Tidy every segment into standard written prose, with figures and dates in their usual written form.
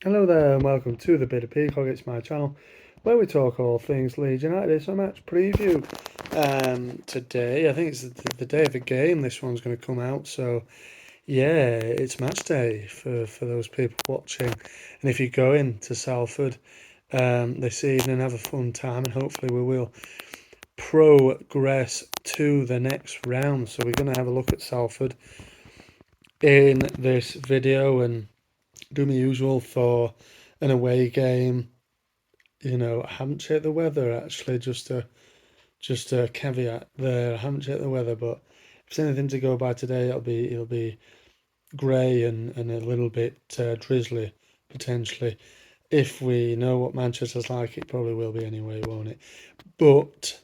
Hello there and welcome to the Bit of Peacock. It's my channel where we talk all things Leeds United. It's a match preview today. I think it's the day of the game this one's going to come out. So yeah, it's match day for those people watching. And if you go in to Salford this evening, have a fun time and hopefully we will progress to the next round. So we're going to have a look at Salford in this video and do my usual for an away game. I haven't checked the weather actually. Just a caveat there. I haven't checked the weather, but if there's anything to go by today, it'll be grey and a little bit drizzly potentially. If we know what Manchester's like, it probably will be anyway, won't it? But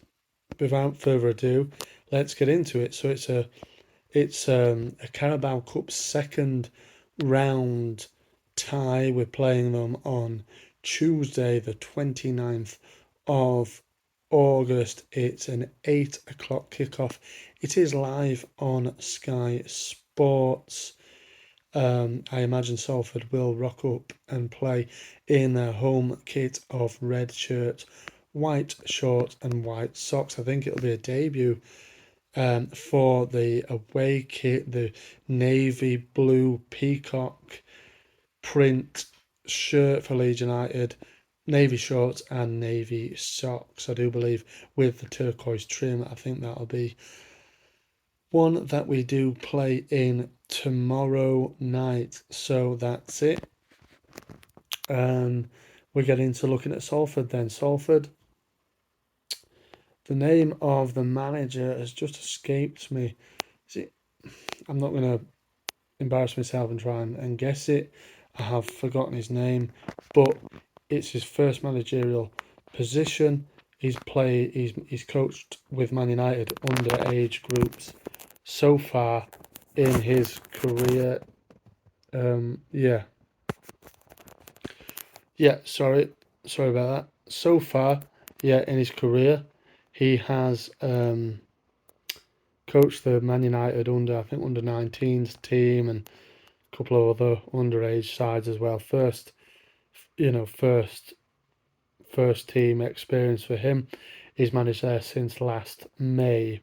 without further ado, let's get into it. So it's a Carabao Cup second round tie. We're playing them on Tuesday, the 29th of August. It's an 8 o'clock kickoff. It is live on Sky Sports. I imagine Salford will rock up and play in their home kit of red shirts, white shorts, and white socks. I think it'll be a debut for the away kit, the navy blue peacock print shirt for Leeds United, navy shorts and navy socks. I do believe with the turquoise trim. I think that'll be one that we do play in tomorrow night. So that's it. And we're getting to looking at Salford then. Salford, the name of the manager has just escaped me. Is it, I'm not going to embarrass myself and try and guess it. I have forgotten his name, but it's his first managerial position. He's coached with Man United under age groups so far in his career. Yeah, yeah. Sorry about that. So far, yeah, in his career, he has coached the Man United I think under 19s team and couple of other underage sides as well. You know, first first team experience for him. He's managed there since last May.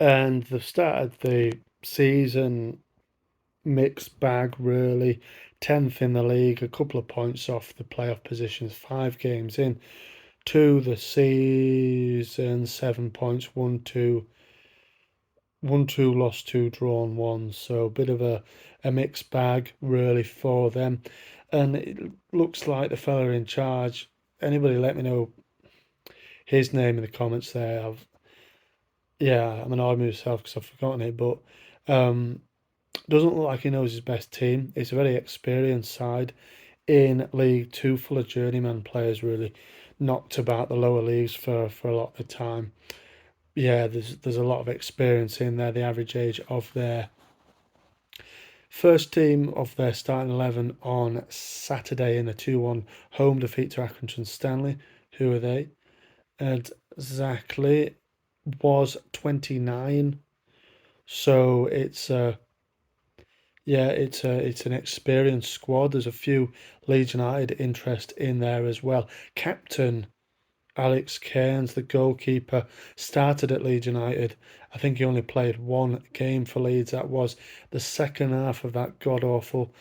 And the start of the season, mixed bag really. 10th in the league, a couple of points off the playoff positions, 5 games in to the season, 7 points, 1-2, lost two, drawn one. So a bit of a mixed bag really for them. And it looks like the fella in charge. Anybody let me know his name in the comments there. I'm annoyed with myself because I've forgotten it, but um, doesn't look like he knows his best team. It's a very experienced side in League Two, full of journeyman players really knocked about the lower leagues for a lot of the time. Yeah, there's a lot of experience in there. The average age of their first team of their starting 11 on Saturday in a 2-1 home defeat to Accrington Stanley. Who are they? Exactly was 29. So it's an experienced squad. There's a few Leeds United interest in there as well. Captain Alex Cairns, the goalkeeper, started at Leeds United. I think he only played one game for Leeds. That was the second half of that god awful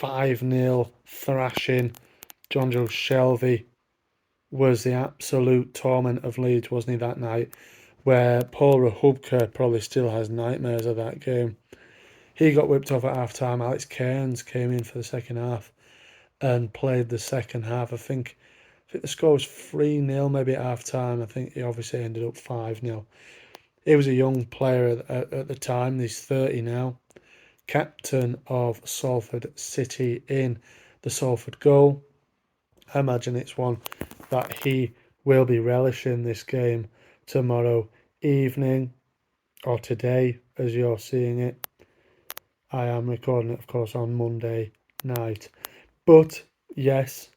5-0 thrashing. Jonjo Shelvey was the absolute torment of Leeds, wasn't he, that night? Where Paul Rahubka probably still has nightmares of that game. He got whipped off at half time. Alex Cairns came in for the second half and played the second half. I think the score was 3-0 maybe at half time. I think he obviously ended up 5-0. He was a young player at the time. He's 30 now. Captain of Salford City in the Salford goal. I imagine it's one that he will be relishing this game tomorrow evening or today as you're seeing it. I am recording it, of course, on Monday night. But yes,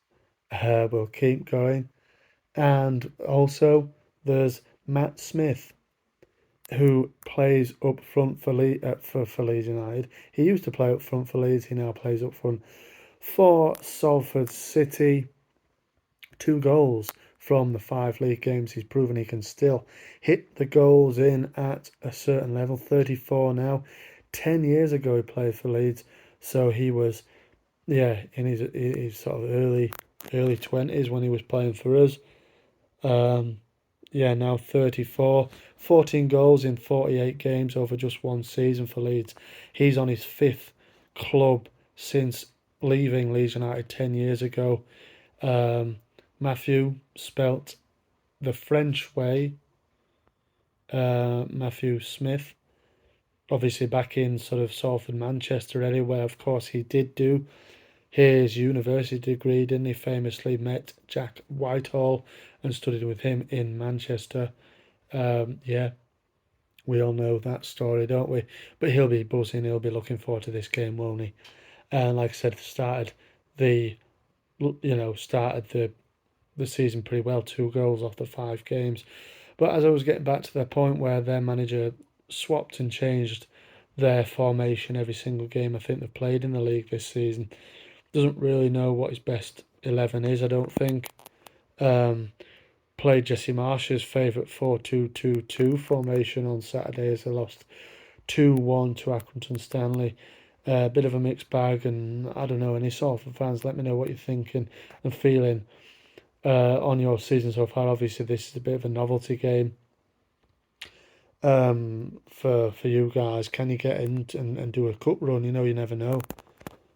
we'll keep going. And also, there's Matt Smith, who plays up front for Leeds United. He used to play up front for Leeds. He now plays up front For Salford City, 2 goals from the 5 league games. He's proven he can still hit the goals in at a certain level. 34 now. 10 years ago he played for Leeds, so he was, yeah, in his sort of early 20s when he was playing for us. Um, yeah, now 34, 14 goals in 48 games over just one season for Leeds. He's on his fifth club since leaving Leeds United 10 years ago. Um, Matthew, spelt the French way, Matthew Smith, obviously back in sort of Salford, Manchester area, where of course he did do his university degree, didn't he? Famously met Jack Whitehall and studied with him in Manchester. Yeah, we all know that story, don't we? But he'll be buzzing. He'll be looking forward to this game, won't he? And like I said, the started the season pretty well. 2 goals off the 5 games. But as I was getting back to the point where their manager swapped and changed their formation every single game I think they've played in the league this season, doesn't really know what his best 11 is, I don't think. Um, Played Jesse Marsh's favourite 4-2-2-2 formation on Saturday as they lost 2-1 to Accrington Stanley. A bit of a mixed bag, and I don't know, any Salford fans, let me know what you're thinking and feeling on your season so far. Obviously, this is a bit of a novelty game for you guys. Can you get in and do a cup run? You never know.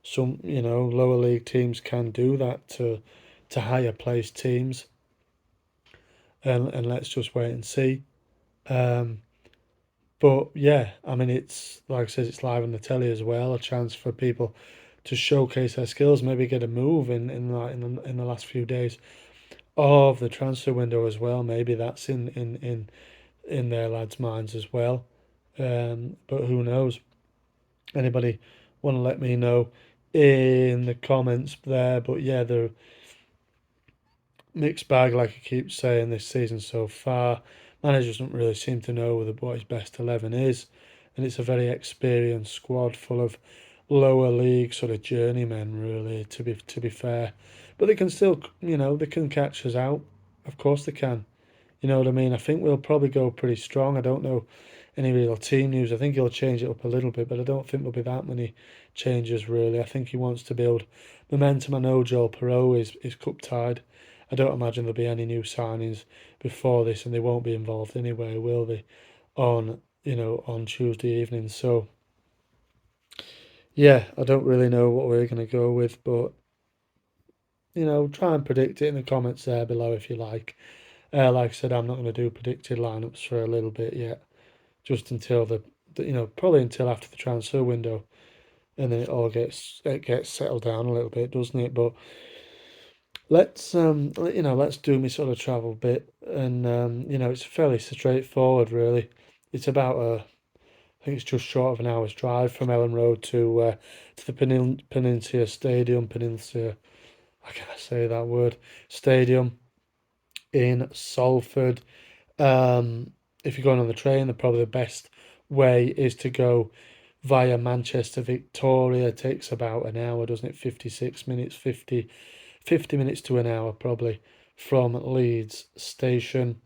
Some lower league teams can do that to higher placed teams, and let's just wait and see. Um, but yeah, I mean, it's like I said, it's live on the telly as well. A chance for people to showcase their skills, maybe get a move in the last few days of the transfer window as well. Maybe that's in their lads' minds as well. But who knows? Anybody want to let me know in the comments there? But yeah, the mixed bag, like I keep saying, this season so far. Manager doesn't really seem to know what his best 11 is, and it's a very experienced squad full of lower league sort of journeymen, really. To be fair, but they can still, they can catch us out. Of course they can. You know what I mean? I think we'll probably go pretty strong. I don't know any real team news. I think he'll change it up a little bit, but I don't think there'll be that many changes really. I think he wants to build momentum. I know Joel Perot is cup tied. I don't imagine there'll be any new signings before this, and they won't be involved anyway, will they? On Tuesday evening. So yeah, I don't really know what we're gonna go with, but try and predict it in the comments there below if you like. Like I said, I'm not going to do predicted lineups for a little bit yet, just until probably until after the transfer window, and then it gets settled down a little bit, doesn't it? But let's do me sort of travel bit, and it's fairly straightforward, really. It's about I think it's just short of an hour's drive from Ellen Road to the Peninsula Stadium, Peninsula. I can't say that word. Stadium in Salford. If you're going on the train, probably the best way is to go via Manchester Victoria. It takes about an hour, doesn't it? 56 minutes, 50 minutes to an hour probably from Leeds station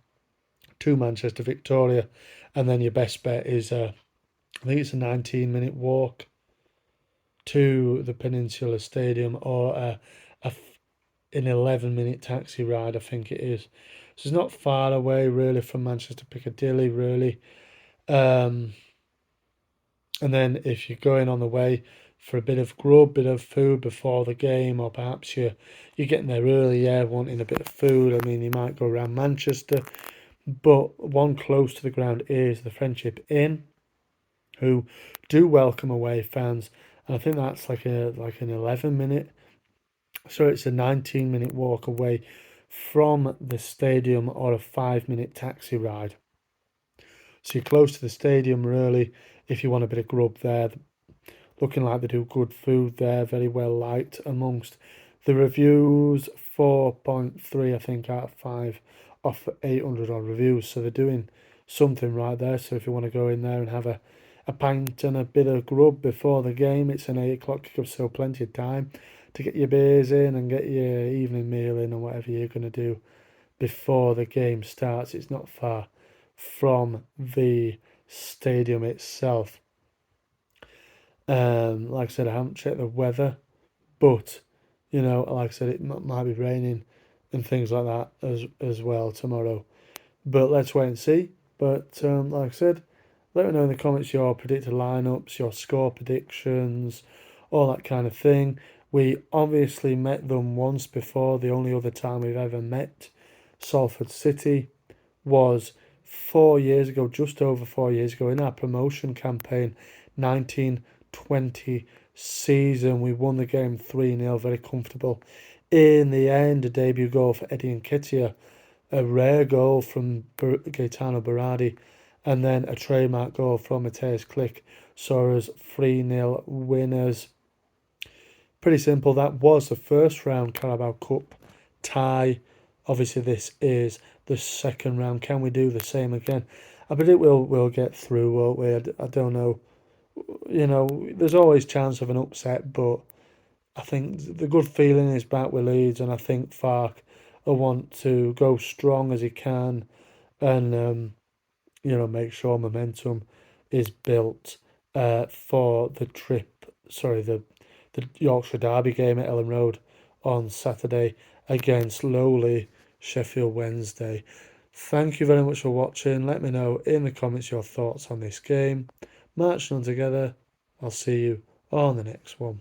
to Manchester Victoria. And then your best bet is, I think it's a 19-minute walk to the Peninsula Stadium, or an 11-minute taxi ride, I think it is. So it's not far away really from Manchester Piccadilly, really. Um, and then if you're going on the way for a bit of grub, bit of food before the game, or perhaps you're getting there early, yeah, wanting a bit of food. I mean, you might go around Manchester, but one close to the ground is the Friendship Inn, who do welcome away fans. And I think that's like an 11-minute. So it's a 19-minute walk away from the stadium, or a 5-minute taxi ride. So you're close to the stadium, really, if you want a bit of grub there. Looking like they do good food there, very well liked amongst the reviews. 4.3, I think, out of 5 off 800 odd reviews. So they're doing something right there. So if you want to go in there and have a pint and a bit of grub before the game, it's an 8 o'clock kickoff, so plenty of time to get your beers in and get your evening meal in or whatever you're going to do before the game starts. It's not far from the stadium itself. Like I said, I haven't checked the weather, but like I said, it might be raining and things like that as well tomorrow. But let's wait and see. But like I said, let me know in the comments your predicted lineups, your score predictions, all that kind of thing. We obviously met them once before. The only other time we've ever met Salford City was 4 years ago, just over 4 years ago, in our promotion campaign, 1920 season. We won the game 3-0, very comfortable. In the end, a debut goal for Eddie Nketiah, a rare goal from Gaetano Berardi, and then a trademark goal from Matthias Klick saw us 3-0 winners. Pretty simple. That was the first round Carabao Cup tie. Obviously, this is the second round. Can we do the same again? I believe we'll get through, won't we? I don't know. There's always chance of an upset, but I think the good feeling is back with Leeds, and I think Fark will want to go strong as he can, and make sure momentum is built for the trip. Sorry, the Yorkshire Derby game at Ellen Road on Saturday against lowly Sheffield Wednesday. Thank you very much for watching. Let me know in the comments your thoughts on this game. Marching on together. I'll see you on the next one.